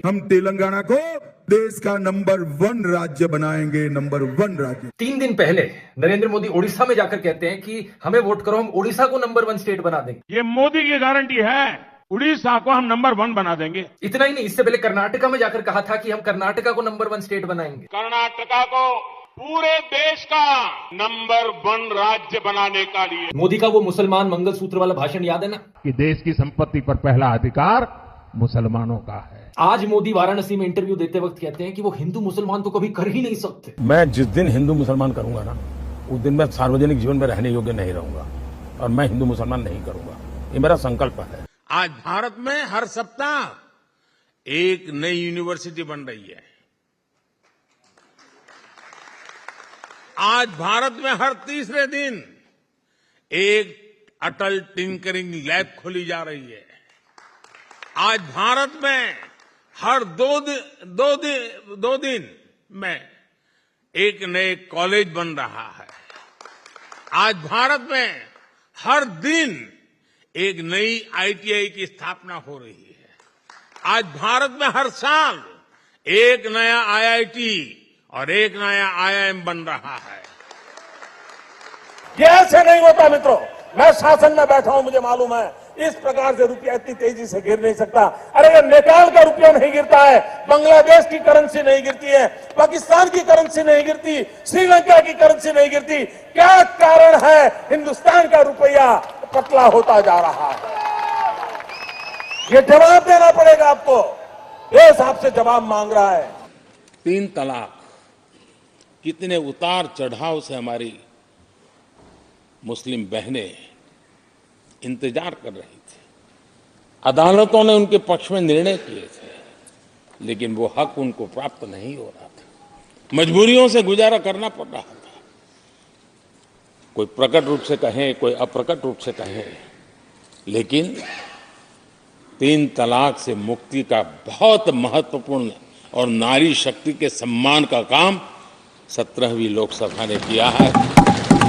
हम तेलंगाना को देश का नंबर 1 राज्य बनाएंगे, नंबर 1 राज्य। 3 दिन पहले नरेंद्र मोदी ओडिशा में जाकर कहते हैं कि हमें वोट करो, हम ओडिशा को नंबर 1 स्टेट बना देंगे। ये मोदी की गारंटी है, उड़ीसा को हम नंबर 1 बना देंगे। इतना ही नहीं, इससे पहले कर्नाटका में जाकर कहा था कि हम कर्नाटका को नंबर 1 स्टेट बनाएंगे। कर्नाटका को पूरे देश का नंबर 1 राज्य बनाने का लिए। मोदी का वो मुसलमान मंगलसूत्र वाला भाषण याद है ना, कि देश की संपत्ति पर पहला अधिकार मुसलमानों का है। आज मोदी वाराणसी में इंटरव्यू देते वक्त कहते हैं कि वो हिंदू मुसलमान तो कभी कर ही नहीं सकते। मैं जिस दिन हिंदू मुसलमान करूंगा ना, उस दिन मैं सार्वजनिक जीवन में रहने योग्य नहीं रहूंगा और मैं हिंदू मुसलमान नहीं करूंगा। ये मेरा संकल्प है। आज भारत में हर सप्ताह एक नई यूनिवर्सिटी बन रही है। आज भारत में हर तीसरे दिन एक अटल टिंकरिंग लैब खोली जा रही है। आज भारत में हर दो दिन में एक नए कॉलेज बन रहा है। आज भारत में हर दिन एक नई आईटीआई की स्थापना हो रही है। आज भारत में हर साल एक नया आईआईटी और एक नया आईआईएम बन रहा है। ये ऐसे नहीं होता मित्रों। मैं शासन में बैठा हूं, मुझे मालूम है इस प्रकार से रुपया इतनी तेजी से गिर नहीं सकता। अरे ये नेपाल का रुपया नहीं गिरता है, बांग्लादेश की करेंसी नहीं गिरती है, पाकिस्तान की करेंसी नहीं गिरती, श्रीलंका की करेंसी नहीं गिरती। क्या कारण है हिंदुस्तान का रुपया पतला होता जा रहा है? ये जवाब देना पड़ेगा आपको। देश आपसे जवाब मांग रहा है। 3 तलाक कितने उतार चढ़ाव से हमारी मुस्लिम बहनें इंतजार कर रही थी। अदालतों ने उनके पक्ष में निर्णय किए थे, लेकिन वो हक उनको प्राप्त नहीं हो रहा था। मजबूरियों से गुजारा करना पड़ रहा था। कोई प्रकट रूप से कहें, कोई अप्रकट रूप से कहें, लेकिन 3 तलाक से मुक्ति का बहुत महत्वपूर्ण और नारी शक्ति के सम्मान का काम 17वीं लोकसभा ने किया है।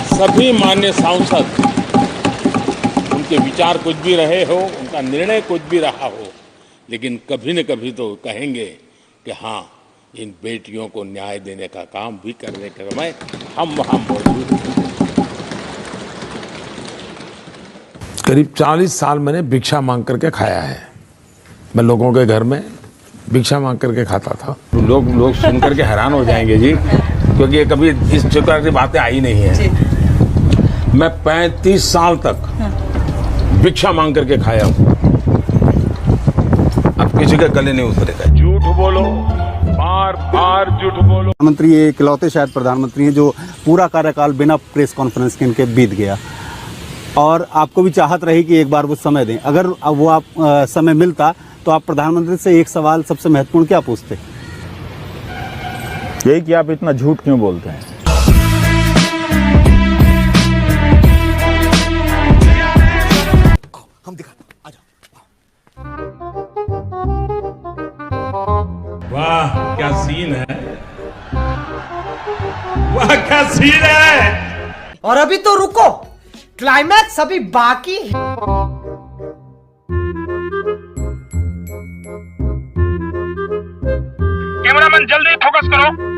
सभी मान्य सांसद, उनके विचार कुछ भी रहे हो, उनका निर्णय कुछ भी रहा हो, लेकिन कभी न कभी तो कहेंगे कि हाँ, इन बेटियों को न्याय देने का काम भी करने के समय हम वहां मौजूद हैं। करीब 40 साल मैंने भिक्षा मांग करके खाया है। मैं लोगों के घर में भिक्षा मांग करके खाता था। लोग सुन करके हैरान हो जाएंगे जी, क्योंकि ये कभी इस प्रकार की बातें आई नहीं है। मैं 35 साल तक भिक्षा मांग करके खाया हूं। अब किसी का गले नहीं उतरेगा। झूठ बोलो, बार बार झूठ बोलो। प्रधानमंत्री ये इकलौते शायद प्रधानमंत्री हैं जो पूरा कार्यकाल बिना प्रेस कॉन्फ्रेंस के इनके बीत गया, और आपको भी चाहत रही कि एक बार वो समय दें। अगर वो आप समय मिलता तो आप प्रधानमंत्री से एक सवाल सबसे महत्वपूर्ण क्या पूछते? यही कि आप इतना झूठ क्यों बोलते हैं? हम दिखा, आ जाओ। वाह क्या सीन है, वाह क्या सीन है। और अभी तो रुको, क्लाइमैक्स अभी बाकी है। कैमरामैन जल्दी फोकस करो।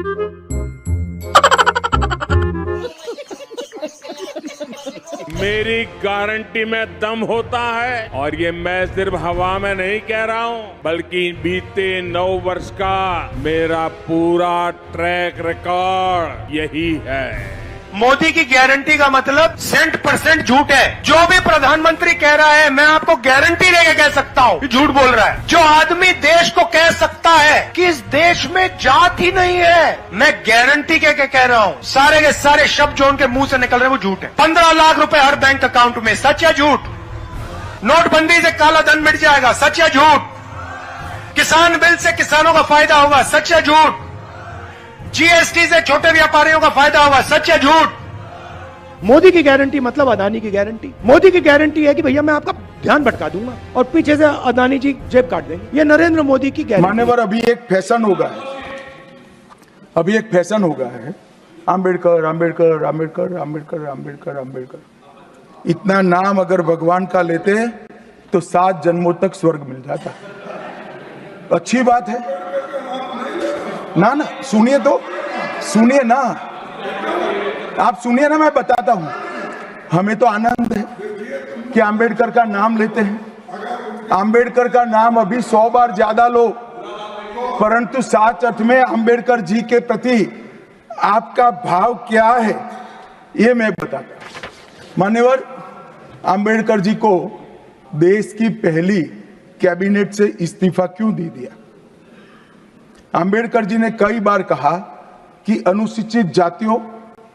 मेरी गारंटी में दम होता है, और ये मैं सिर्फ हवा में नहीं कह रहा हूं, बल्कि बीते 9 वर्ष का मेरा पूरा ट्रैक रिकॉर्ड यही है। मोदी की गारंटी का मतलब 100% झूठ है। जो भी प्रधानमंत्री कह रहा है, मैं आपको गारंटी लेके कह सकता हूँ कि झूठ बोल रहा है। जो आदमी देश को कह सकता है कि इस देश में जात ही नहीं है, मैं गारंटी के कह रहा हूँ, सारे के सारे शब्द जो उनके मुंह से निकल रहे हैं वो झूठ है। 15 लाख रुपए हर बैंक अकाउंट में, सच या झूठ? नोटबंदी से काला धन मिट जाएगा, सच या झूठ? किसान बिल से किसानों का फायदा होगा, सच या झूठ? जीएसटी से छोटे व्यापारियों का फायदा होगा, सच या झूठ? मोदी की गारंटी मतलब अदानी की गारंटी। मोदी की गारंटी है कि भैया मैं आपका ध्यान भटका दूंगा और पीछे से अदानी जी जेब काट देंगे। ये नरेंद्र मोदी की गारंटी। मान्यवर, अभी एक फैशन होगा है, आम्बेडकर आम्बेडकर आम्बेडकर आम्बेडकर आम्बेडकर आम्बेडकर। इतना नाम अगर भगवान का लेते तो 7 जन्मों तक स्वर्ग मिल जाता। अच्छी बात है ना। ना सुनिए तो, सुनिए ना, आप सुनिए ना, मैं बताता हूं। हमें तो आनंद है कि अंबेडकर का नाम लेते हैं। अंबेडकर का नाम अभी 100 बार ज्यादा लो, परंतु साच अर्थ में अंबेडकर जी के प्रति आपका भाव क्या है ये मैं बताता हूं। मान्यवर, अंबेडकर जी को देश की पहली कैबिनेट से इस्तीफा क्यों दे दिया? अंबेडकर जी ने कई बार कहा कि अनुसूचित जातियों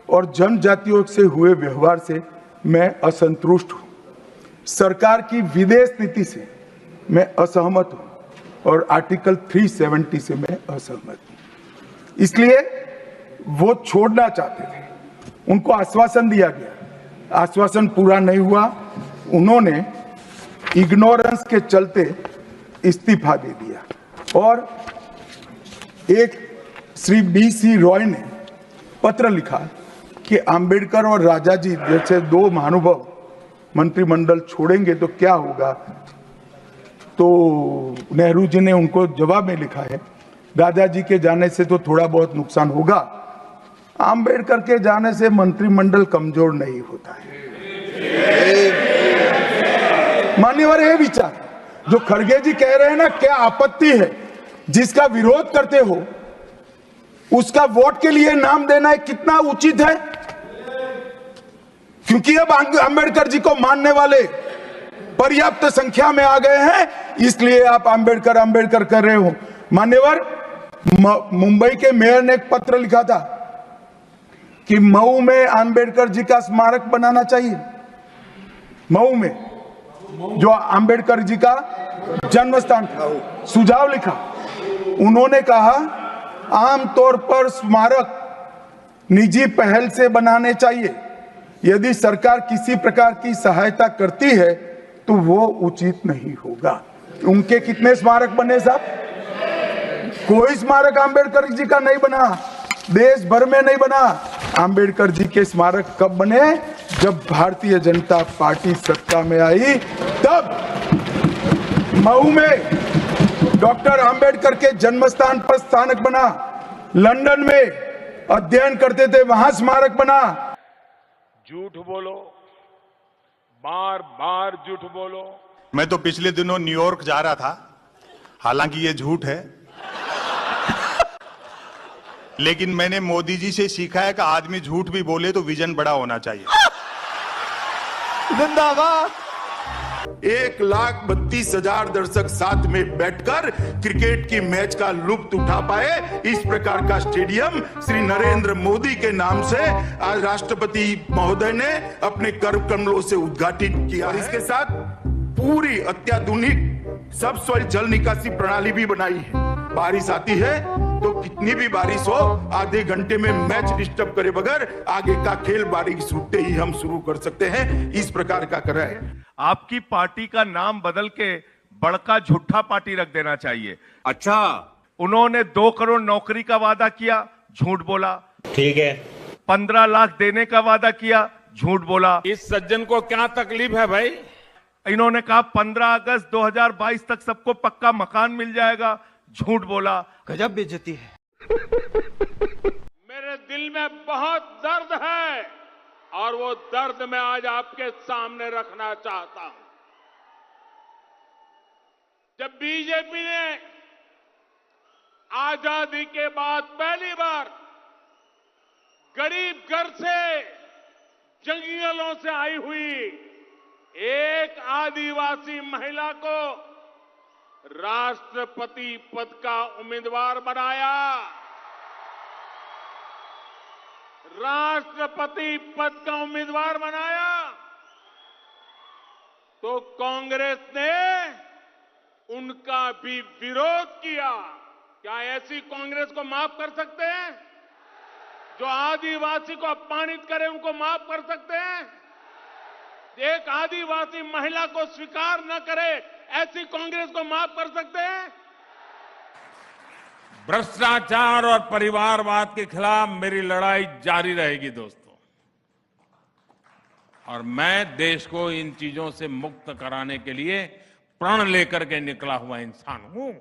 और जनजातियों से हुए व्यवहार से मैं असंतुष्ट हूं, सरकार की विदेश नीति से मैं असहमत हूं और आर्टिकल 370 से मैं असहमत हूं। इसलिए वो छोड़ना चाहते थे, उनको आश्वासन दिया गया, आश्वासन पूरा नहीं हुआ, उन्होंने इग्नोरेंस के चलते इस्तीफा दे दिया। और एक श्री BC रॉय ने पत्र लिखा कि अंबेडकर और राजा जी जैसे दो महानुभाव मंत्रिमंडल छोड़ेंगे तो क्या होगा। तो नेहरू जी ने उनको जवाब में लिखा है, राजा जी के जाने से तो थोड़ा बहुत नुकसान होगा, अंबेडकर के जाने से मंत्रिमंडल कमजोर नहीं होता है। मान्यवर, ये विचार जो खड़गे जी कह रहे हैं ना, क्या आपत्ति है? जिसका विरोध करते हो उसका वोट के लिए नाम देना कितना उचित है? क्योंकि अब अंबेडकर जी को मानने वाले पर्याप्त संख्या में आ गए हैं, इसलिए आप अंबेडकर अंबेडकर कर रहे हो। मान्यवर, मुंबई के मेयर ने एक पत्र लिखा था कि मऊ में अंबेडकर जी का स्मारक बनाना चाहिए। मऊ में जो अंबेडकर जी का जन्म स्थान था, सुझाव लिखा। उन्होंने कहा आमतौर पर स्मारक निजी पहल से बनाने चाहिए, यदि सरकार किसी प्रकार की सहायता करती है तो वो उचित नहीं होगा। उनके कितने स्मारक बने साहब? कोई स्मारक अंबेडकर जी का नहीं बना, देश भर में नहीं बना। अंबेडकर जी के स्मारक कब बने? जब भारतीय जनता पार्टी सत्ता में आई, तब मऊ में डॉक्टर अंबेडकर के जन्म स्थान पर स्मारक बना, लंदन में अध्ययन करते थे वहां स्मारक बना। झूठ बोलो, बार बार झूठ बोलो। मैं तो पिछले दिनों न्यूयॉर्क जा रहा था, हालांकि ये झूठ है, लेकिन मैंने मोदी जी से सीखा है कि आदमी झूठ भी बोले तो विजन बड़ा होना चाहिए। जिंदाबाद। 1,32,000 दर्शक साथ में बैठकर क्रिकेट की मैच का लुत्फ उठा पाए, इस प्रकार का स्टेडियम श्री नरेंद्र मोदी के नाम से आज राष्ट्रपति महोदय ने अपने कर कमलों से उद्घाटित किया और इसके साथ पूरी अत्याधुनिक सबसॉइल जल निकासी प्रणाली भी बनाई है। बारिश आती है तो कितनी भी बारिश हो, आधे घंटे में मैच डिस्टर्ब करे बगैर आगे का खेल बारिश छूटते ही हम शुरू कर सकते हैं। इस प्रकार का कर रहा है। आपकी पार्टी का नाम बदल के बड़का झूठा पार्टी रख देना चाहिए। अच्छा, उन्होंने 2 करोड़ नौकरी का वादा किया, झूठ बोला। ठीक है। 15 लाख देने का वादा किया, झूठ बोला। इस सज्जन को क्या तकलीफ है भाई? इन्होंने कहा 15 अगस्त 2022 तक सबको पक्का मकान मिल जाएगा, झूठ बोला। गजब बेइज्जती है। मेरे दिल में बहुत दर्द है और वो दर्द मैं आज आपके सामने रखना चाहता हूं। जब बीजेपी ने आजादी के बाद पहली बार गरीब घर से, जंगलों से आई हुई एक आदिवासी महिला को राष्ट्रपति पद का उम्मीदवार बनाया, राष्ट्रपति पद का उम्मीदवार बनाया, तो कांग्रेस ने उनका भी विरोध किया। क्या ऐसी कांग्रेस को माफ कर सकते हैं? जो आदिवासी को अपमानित करे उनको माफ कर सकते हैं? एक आदिवासी महिला को स्वीकार न करे ऐसी कांग्रेस को माफ कर सकते हैं? भ्रष्टाचार और परिवारवाद के खिलाफ मेरी लड़ाई जारी रहेगी दोस्तों, और मैं देश को इन चीजों से मुक्त कराने के लिए प्रण लेकर के निकला हुआ इंसान हूं।